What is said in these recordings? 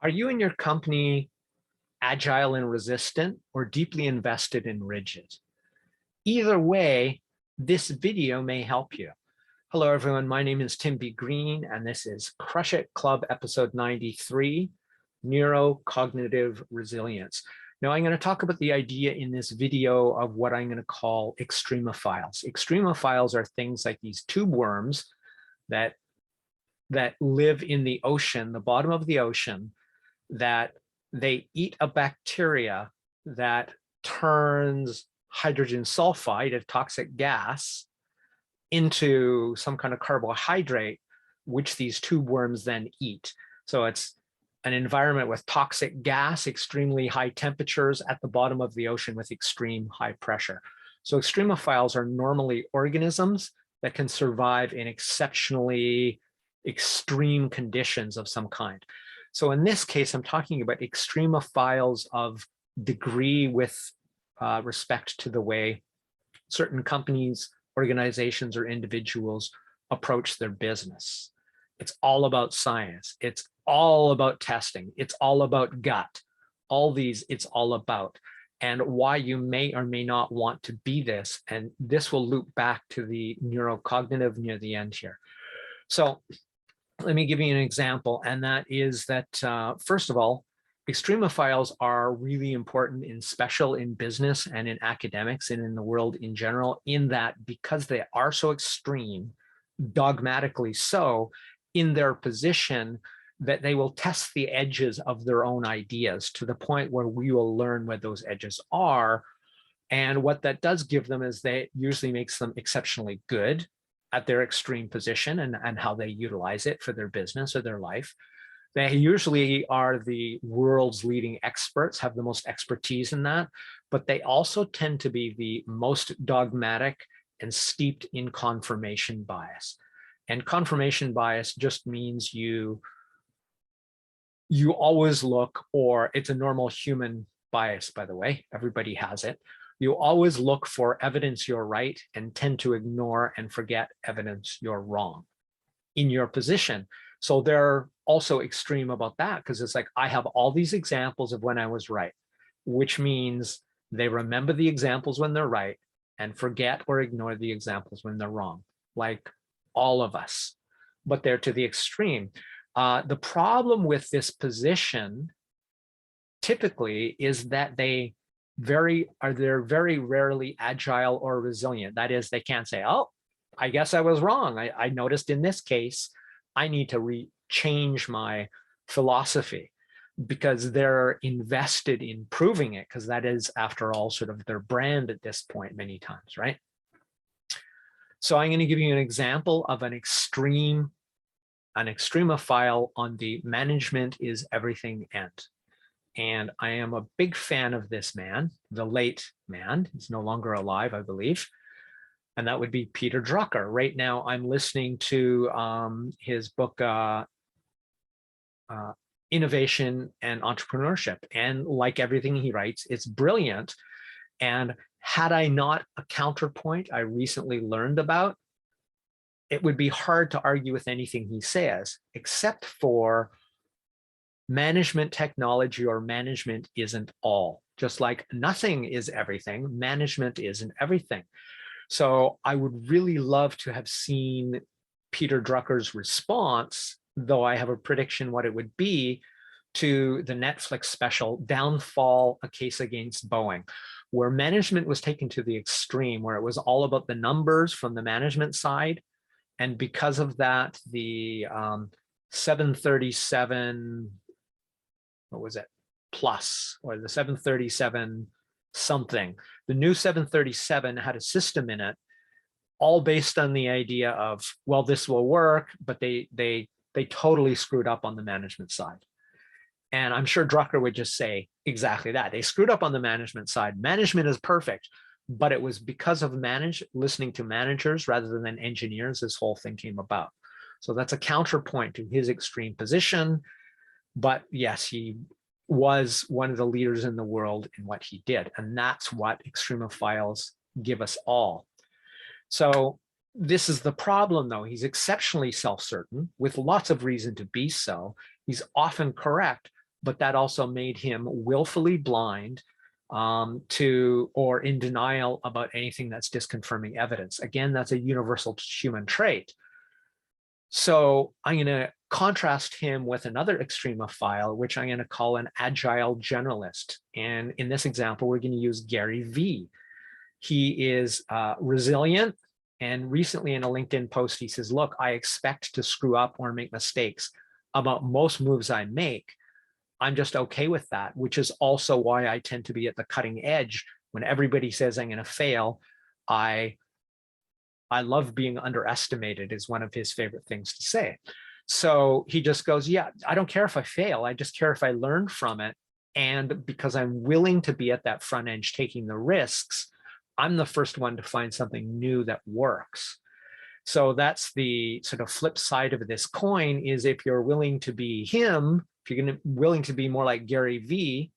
Are you and your company agile and resistant or deeply invested in rigid? Either way, this video may help you. Hello, everyone. My name is Tim B. Green, and this is Crush It Club episode 93, Neuro-Cognitive Resilience. Now, I'm going to talk about the idea in this video of what I'm going to call extremophiles. Extremophiles are things like these tube worms that live in the ocean, the bottom of the ocean, that they eat a bacteria that turns hydrogen sulfide, a toxic gas, into some kind of carbohydrate, which these tube worms then eat. So it's an environment with toxic gas, extremely high temperatures at the bottom of the ocean with extreme high pressure. So extremophiles are normally organisms that can survive in exceptionally extreme conditions of some kind. So in this case, I'm talking about extremophiles of degree with respect to the way certain companies, organizations, or individuals approach their business. It's all about science. It's all about testing. It's all about gut. All these, it's all about. And why you may or may not want to be this. And this will loop back to the neurocognitive near the end here. So let me give you an example, and that is that, first of all, extremophiles are really important in business and in academics and in the world in general, in that because they are so extreme, dogmatically so, in their position, that they will test the edges of their own ideas to the point where we will learn where those edges are. And what that does give them is that it usually makes them exceptionally good at their extreme position and how they utilize it for their business or their life. They usually are the world's leading experts, have the most expertise in that, but they also tend to be the most dogmatic and steeped in confirmation bias. And confirmation bias just means you always look, or it's a normal human bias, by the way, everybody has it. You always look for evidence you're right and tend to ignore and forget evidence you're wrong in your position. So they're also extreme about that, because it's like, I have all these examples of when I was right, which means they remember the examples when they're right and forget or ignore the examples when they're wrong, like all of us, but they're to the extreme. The problem with this position typically is that they're very rarely agile or resilient. That is, they can't say, oh, I guess I was wrong. I noticed in this case, I need to change my philosophy, because they're invested in proving it, because that is, after all, sort of their brand at this point many times, right? So I'm going to give you an example of an extremophile on the management is everything end. And I am a big fan of this man, the late man. He's no longer alive, I believe. And that would be Peter Drucker. Right now, I'm listening to his book, Innovation and Entrepreneurship. And like everything he writes, it's brilliant. And had I not a counterpoint I recently learned about, it would be hard to argue with anything he says, except for management technology or management isn't all. Just like nothing is everything, management isn't everything. So I would really love to have seen Peter Drucker's response, though I have a prediction what it would be, to the Netflix special, 𝗓𝗂𝘂𝗂𝘂𝗓, where management was taken to the extreme, where it was all about the numbers from the management side. And because of that, the 737, what was it, plus, or the 737 something. The new 737 had a system in it, all based on the idea of, well, this will work, but they totally screwed up on the management side. And I'm sure Drucker would just say exactly that. They screwed up on the management side. Management is perfect, but it was because of listening to managers rather than engineers, this whole thing came about. So that's a counterpoint to his extreme position. But yes, he was one of the leaders in the world in what he did. And that's what extremophiles give us all. So this is the problem, though. He's exceptionally self-certain with lots of reason to be so. He's often correct, but that also made him willfully blind to or in denial about anything that's disconfirming evidence. Again, that's a universal human trait. So I'm going to contrast him with another extremophile, which I'm going to call an agile generalist. And in this example, we're going to use Gary V. He is resilient. And recently in a LinkedIn post, he says, look, I expect to screw up or make mistakes about most moves I make. I'm just okay with that, which is also why I tend to be at the cutting edge. When everybody says I'm going to fail, I love being underestimated is one of his favorite things to say. So he just goes, yeah, I don't care if I fail. I just care if I learn from it. And because I'm willing to be at that front edge taking the risks, I'm the first one to find something new that works. So that's the sort of flip side of this coin is if you're willing to be him, if you're willing to be more like Gary V,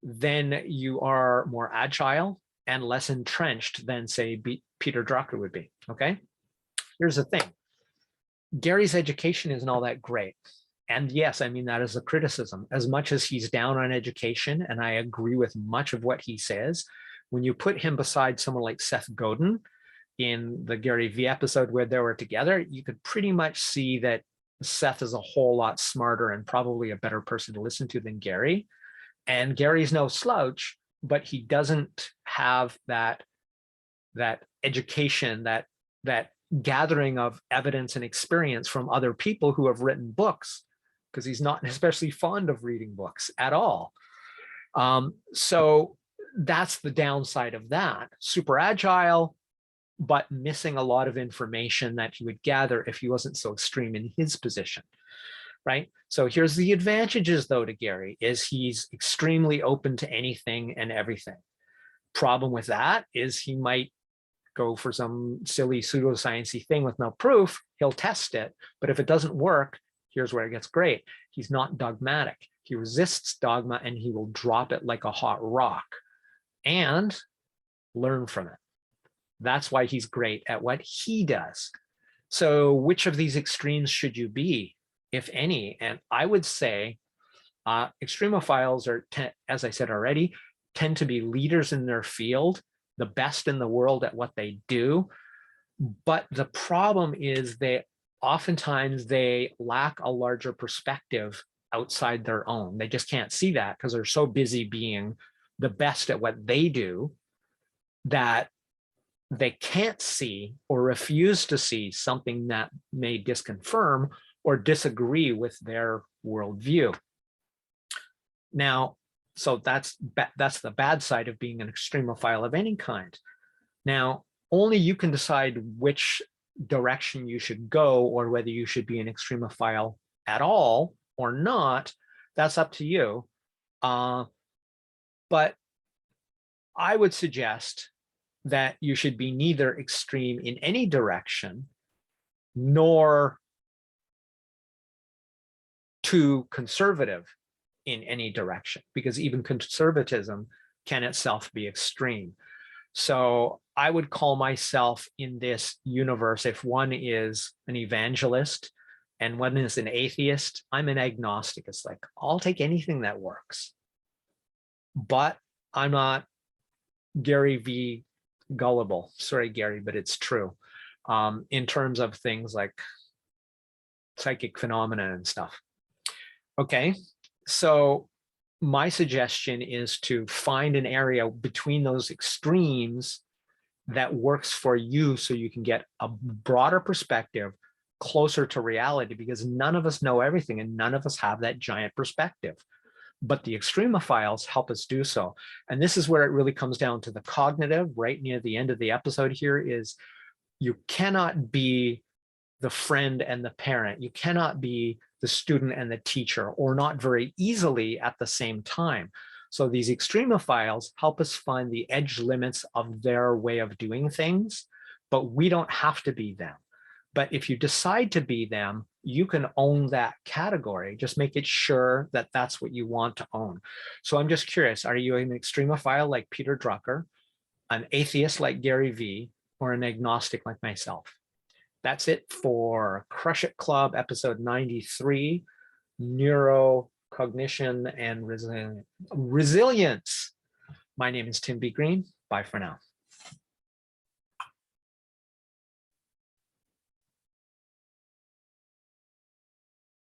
then you are more agile and less entrenched than, say, Peter Drucker would be, okay? Here's the thing. Gary's education isn't all that great. And yes, I mean that as a criticism. As much as he's down on education, and I agree with much of what he says, when you put him beside someone like Seth Godin in the Gary V episode where they were together, you could pretty much see that Seth is a whole lot smarter and probably a better person to listen to than Gary. And Gary's no slouch, but he doesn't have that education, that gathering of evidence and experience from other people who have written books, because he's not especially fond of reading books at all. So that's the downside of that. Super agile, but missing a lot of information that he would gather if he wasn't so extreme in his position, right? So here's the advantages, though, to Gary, is he's extremely open to anything and everything. Problem with that is he might go for some silly pseudoscience-y thing with no proof. He'll test it, but if it doesn't work, here's where it gets great. He's not dogmatic. He resists dogma and he will drop it like a hot rock and learn from it. That's why he's great at what he does. So which of these extremes should you be, if any? And I would say extremophiles are, as I said already, tend to be leaders in their field, the best in the world at what they do. But the problem is oftentimes they lack a larger perspective outside their own. They just can't see that because they're so busy being the best at what they do that they can't see or refuse to see something that may disconfirm or disagree with their worldview. Now, so that's the bad side of being an extremophile of any kind. Now, only you can decide which direction you should go or whether you should be an extremophile at all or not. That's up to you. But I would suggest that you should be neither extreme in any direction nor too conservative in any direction, because even conservatism can itself be extreme. So I would call myself in this universe, if one is an evangelist and one is an atheist, I'm an agnostic. It's like, I'll take anything that works. But I'm not Gary V. gullible. Sorry, Gary, but it's true. In terms of things like psychic phenomena and stuff. Okay, so my suggestion is to find an area between those extremes that works for you so you can get a broader perspective closer to reality, because none of us know everything and none of us have that giant perspective. But the extremophiles help us do so. And this is where it really comes down to the cognitive, right near the end of the episode here, is you cannot be the friend and the parent. You cannot be the student and the teacher, or not very easily at the same time. So these extremophiles help us find the edge limits of their way of doing things, but we don't have to be them. But if you decide to be them, you can own that category. Just make it sure that that's what you want to own. So I'm just curious, are you an extremophile like Peter Drucker, an atheist like Gary V, or an agnostic like myself? That's it for Crush It Club, episode 93, Neuro cognition, and resilience. My name is Tim B. Green. Bye for now.